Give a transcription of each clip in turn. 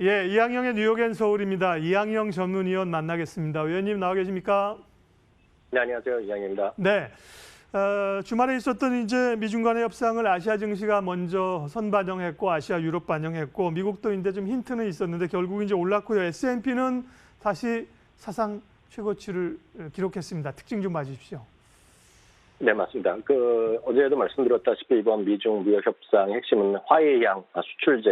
예, 이항영의 뉴욕 앤 서울입니다. 이항영 전문위원 만나겠습니다. 위원님 나와 계십니까? 네, 안녕하세요. 이양입니다. 네. 주말에 있었던 이제 미중 간의 협상을 아시아 증시가 먼저 선반영했고 아시아 유럽 반영했고 미국도 이제 좀 힌트는 있었는데 결국 이제 올랐고요. S&P는 다시 사상 최고치를 기록했습니다. 특징 좀 봐주십시오. 네, 맞습니다. 어제도 말씀드렸다시피 이번 미중 무역 협상 핵심은 화해양 수출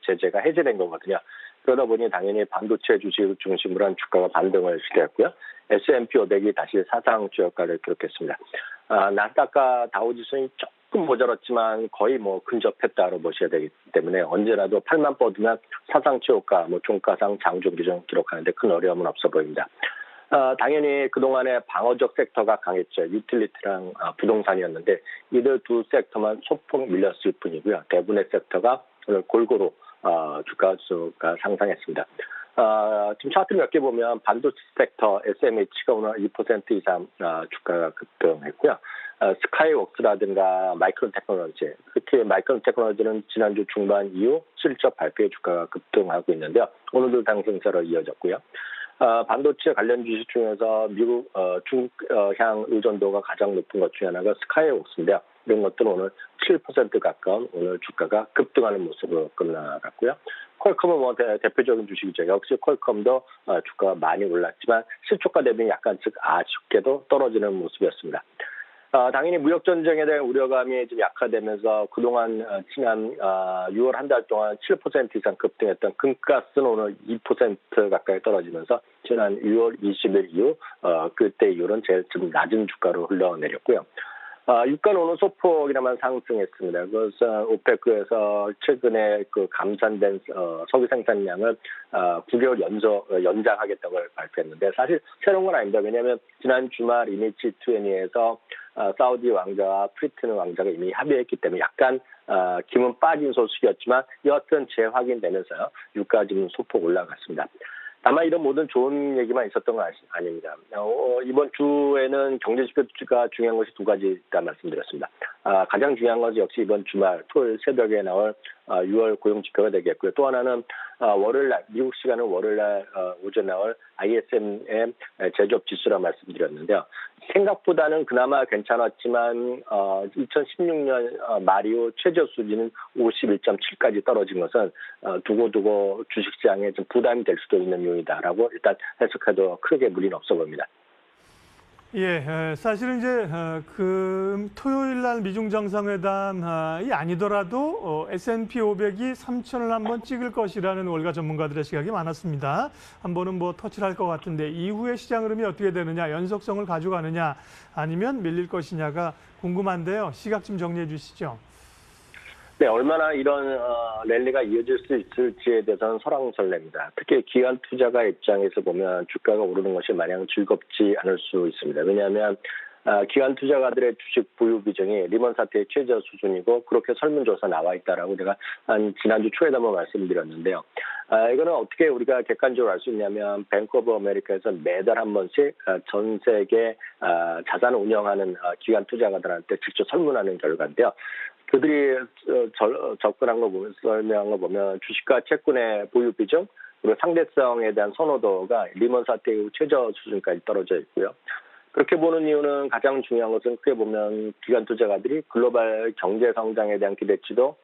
제재가 해제된 거거든요. 그러다 보니 당연히 반도체 주식 중심으로 한 주가가 반등을 시켰고요. S&P 500이 다시 사상 최저가를 기록했습니다. 나스닥과 다우지수는 조금 모자랐지만 거의 근접했다고 보셔야 되기 때문에 언제라도 8만 뻗으면 사상 최고가, 종가상 장중 기준 기록하는데 큰 어려움은 없어 보입니다. 당연히 그동안에 방어적 섹터가 강했죠. 유틸리티랑 부동산이었는데 이들 두 섹터만 소폭 밀렸을 뿐이고요. 대부분의 섹터가 오늘 골고루 주가가 상승했습니다. 지금 차트 몇 개 보면 반도체 섹터 SMH가 오늘 2% 이상 주가가 급등했고요. 스카이웍스라든가 마이크론 테크놀로지, 특히 마이크론 테크놀로지는 지난주 중반 이후 실적 발표에 주가가 급등하고 있는데요. 오늘도 상승세로 이어졌고요. 반도체 관련 주식 중에서 미국 중향 의존도가 가장 높은 것 중에 하나가 스카이웍스인데요. 이런 것들은 오늘 7% 가까운 오늘 주가가 급등하는 모습으로 끝나갔고요. 퀄컴은 대표적인 주식이죠. 역시 퀄컴도 주가가 많이 올랐지만 시초가 대비 약간씩 아쉽게도 떨어지는 모습이었습니다. 당연히 무역 전쟁에 대한 우려감이 좀 약화되면서 그동안 지난 6월 한 달 동안 7% 이상 급등했던 금가스는 오늘 2% 가까이 떨어지면서 지난 6월 20일 이후 그때 이후로는 제일 좀 낮은 주가로 흘러내렸고요. 유가는 오늘 소폭이나마 상승했습니다. 그래서 오페크에서 최근에 감산된 석유 생산량을 9개월 연장하겠다고 발표했는데 사실 새로운 건 아닙니다. 왜냐하면 지난 주말 이미 G20에서 사우디 왕자와 프리튼 왕자가 이미 합의했기 때문에 약간 기분 빠진 소식이었지만 여하튼 재확인되면서요. 유가 지금 소폭 올라갔습니다. 다만 이런 모든 좋은 얘기만 있었던 건 아닙니다. 이번 주에는 경제지표가 중요한 것이 두 가지 있다 말씀드렸습니다. 가장 중요한 것은 역시 이번 주말 토요일 새벽에 나올 6월 고용지표가 되겠고요. 또 하나는 월요일날 미국 시간은 월요일날 오전 나올 ISM의 제조업 지수라 말씀드렸는데요. 생각보다는 그나마 괜찮았지만 2016년 말 이후 최저 수준은 51.7까지 떨어진 것은 두고두고 주식시장에 좀 부담이 될 수도 있는 요인이다라고 일단 해석해도 크게 무리는 없어 보입니다. 예, 사실은 이제 토요일 날 미중 정상회담이 아니더라도 S&P 500이 3,000을 한번 찍을 것이라는 월가 전문가들의 시각이 많았습니다. 한 번은 터치를 할 것 같은데 이후의 시장 흐름이 어떻게 되느냐, 연속성을 가져가느냐 아니면 밀릴 것이냐가 궁금한데요. 시각 좀 정리해 주시죠. 네, 얼마나 이런 랠리가 이어질 수 있을지에 대해서는 설왕설래입니다. 특히 기관 투자가 입장에서 보면 주가가 오르는 것이 마냥 즐겁지 않을 수 있습니다. 왜냐하면 기관 투자가들의 주식 보유 비중이 리먼 사태의 최저 수준이고 그렇게 설문조사 나와 있다라고 제가 지난주 초에도 한번 말씀드렸는데요. 이거는 어떻게 우리가 객관적으로 알 수 있냐면 뱅크 오브 아메리카에서 매달 한 번씩 전 세계 자산을 운영하는 기관 투자가들한테 직접 설문하는 결과인데요. 그들이 접근한 거 보면 설명한 거 보면 주식과 채권의 보유 비중 그리고 상대성에 대한 선호도가 리먼 사태 이후 최저 수준까지 떨어져 있고요. 그렇게 보는 이유는 가장 중요한 것은 크게 보면 기관 투자가들이 글로벌 경제 성장에 대한 기대치도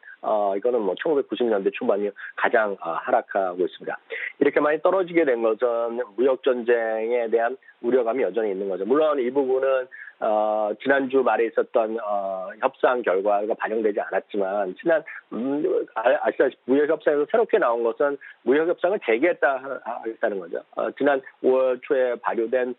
이거는 1990년대 초반이 가장 하락하고 있습니다. 이렇게 많이 떨어지게 된 것은 무역 전쟁에 대한 우려감이 여전히 있는 거죠. 물론 이 부분은 지난주 말에 있었던 협상 결과가 반영되지 않았지만 지난 아시다시피 무역 협상에서 새롭게 나온 것은 무역 협상을 재개하겠다는 거죠. 지난 5월 초에 발효된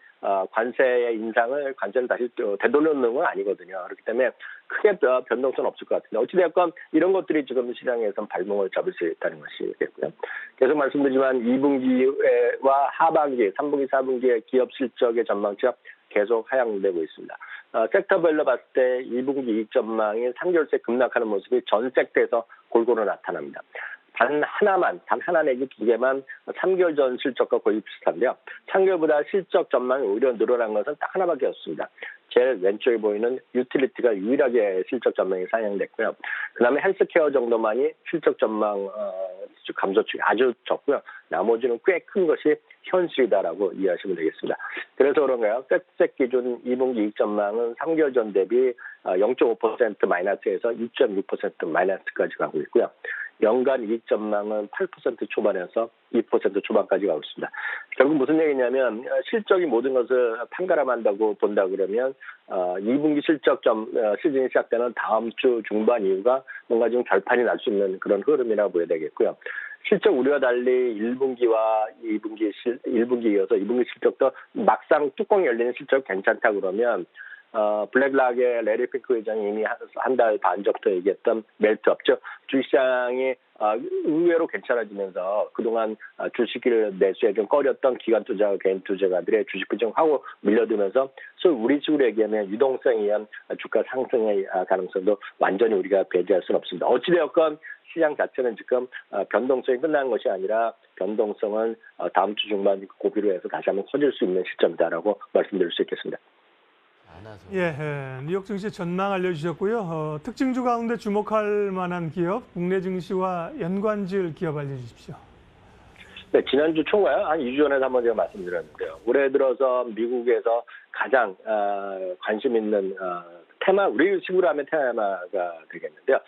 관세의 인상을 관세를 다시 되돌려놓는 건 아니거든요. 그렇기 때문에 크게 변동성은 없을 것 같은데 어찌됐건 이런 것들이 지금 시장에서 발목을 잡을 수 있다는 것이겠고요. 계속 말씀드리지만 2분기와 하반기, 3분기, 4분기의 기업 실적의 전망치가 계속 하향되고 있습니다. 섹터별로 봤을 때 2분기 이익 전망이 3개월 새 급락하는 모습이 전 섹터에서 골고루 나타납니다. 단 하나 내지 두 개만 3개월 전 실적과 거의 비슷한데요. 3개월보다 실적 전망이 오히려 늘어난 것은 딱 하나밖에 없습니다. 제일 왼쪽에 보이는 유틸리티가 유일하게 실적 전망이 상향됐고요. 그다음에 헬스케어 정도만이 실적 전망 감소축이 아주 적고요. 나머지는 꽤 큰 것이 현실이다라고 이해하시면 되겠습니다. 그래서 그런가요? 셋 기준 2분기 이익 전망은 3개월 전 대비 0.5% 마이너스에서 2.6% 마이너스까지 가고 있고요. 연간 이익 전망은 8% 초반에서 2% 초반까지 가고 있습니다. 결국 무슨 얘기냐면 실적이 모든 것을 판가름한다고 본다 그러면 2분기 시즌이 시작되는 다음 주 중반 이후가 뭔가 좀 결판이 날 수 있는 그런 흐름이라고 보여야 되겠고요. 실적 우려와 달리 1분기와 1분기 이어서 2분기 실적도 막상 뚜껑 열리는 실적 괜찮다 그러면 블랙락의 레리 핑크 회장이 이미 한 달 반 전부터 얘기했던 멜트업, 즉 주식시장이 의외로 괜찮아지면서 그동안 주식을 매수에 좀 꺼렸던 기관 투자와 개인 투자가들의 주식 비중하고 밀려들면서 소위 우리식으로 얘기하면 유동성에 의한 주가 상승의 가능성도 완전히 우리가 배제할 수는 없습니다. 어찌되었건 시장 자체는 지금 변동성이 끝난 것이 아니라 변동성은 다음 주 중반 고비로 해서 다시 한번 커질 수 있는 시점이다라고 말씀드릴 수 있겠습니다. 예, 뉴욕 증시 전망 알려주셨고요. 특징주 가운데 주목할 만한 기업, 국내 증시와 연관지을 기업 알려주십시오. 네, 지난주 초인가요? 한 2주 전에 한번 제가 말씀드렸는데요. 올해 들어서 미국에서 가장 관심 있는 테마, 우리 식으로 하면 테마가 되겠는데요.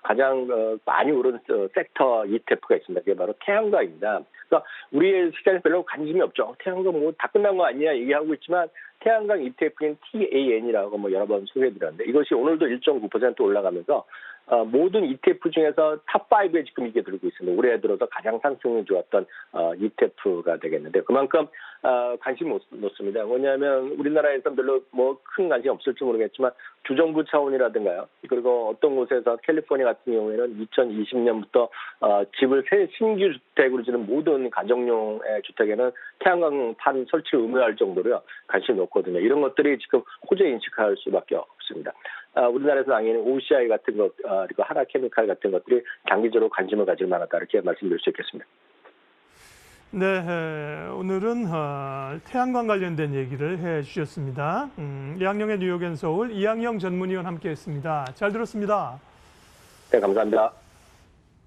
가장 많이 오른 섹터 ETF가 있습니다. 그게 바로 태양광입니다. 그러니까 우리의 시장에 별로 관심이 없죠. 태양광 뭐 다 끝난 거 아니냐 얘기하고 있지만 태양광 ETF인 TAN이라고 뭐 여러 번 소개해드렸는데 이것이 오늘도 1.9% 올라가면서 모든 ETF 중에서 탑5에 지금 이게 들고 있습니다. 올해 들어서 가장 상승이 좋았던 ETF가 되겠는데 그만큼 관심이 높습니다. 뭐냐면 우리나라에서 별로 뭐 큰 관심이 없을지 모르겠지만 주정부 차원이라든가요. 그리고 어떤 곳에서 캘리포니아 같은 경우에는 2020년부터 집을 신규 주택으로 지는 모든 가정용의 주택에는 태양광판 설치를 의무화할 정도로요. 관심이 높거든요. 이런 것들이 지금 호재 인식할 수밖에 없습니다. 우리나라에서 당연히 OCI 같은 것, 그리고 하나케미칼 같은 것들이 장기적으로 관심을 가질 만하다 이렇게 말씀드릴 수 있겠습니다. 네, 오늘은 태양광 관련된 얘기를 해주셨습니다. 이항영의 뉴욕 앤 서울 이항영 전문위원 함께했습니다. 잘 들었습니다. 네, 감사합니다.